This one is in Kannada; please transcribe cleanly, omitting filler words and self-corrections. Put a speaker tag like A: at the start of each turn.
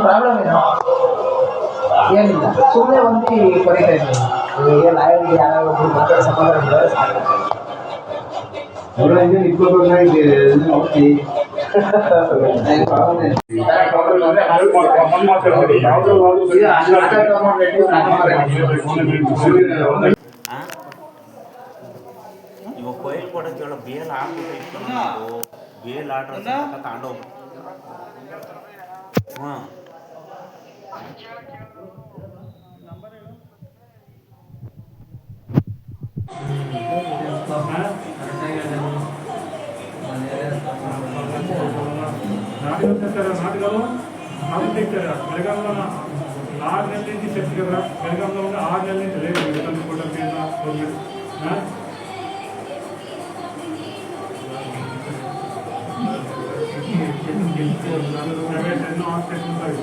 A: ಪ್ರಾಬ್ಲಮ್ ಏನಿಲ್ಲ, ಸುಮ್ಮನೆ ಒಂದು ಕೊರಿತಾ ಇದ್ದೀನಿ. ಲಾಯರ್ಗೆ ಯಾರಾದ್ರು ಮಾತಾಡಿ ಸಮಾಧಾನ
B: ಇವಾಗ ಕೊಯ್ಲು ಕೊಡೋಕೆ ಹೇಳೋ ಬೇಲ್ ಹಾಕ್ಬಿಟ್ಟು ಇಟ್ಕೊಂಡು ಬೇಲ್ ಆಟ ತಗೊಂಡೋಗ್ಬಿಟ್ಟು ಹಾಂ
C: నాటకాలు అది తెచ్చారా ಬೆಳಗಾಂలో 4 నెలల నుంచి చెప్పి కదా ಬೆಳಗಾಂలో 6 నెలల నుంచి లేదు విధంగా కూడా ప్రైవేట్ ఎన్నో హాస్పిటల్ ఉంటాయి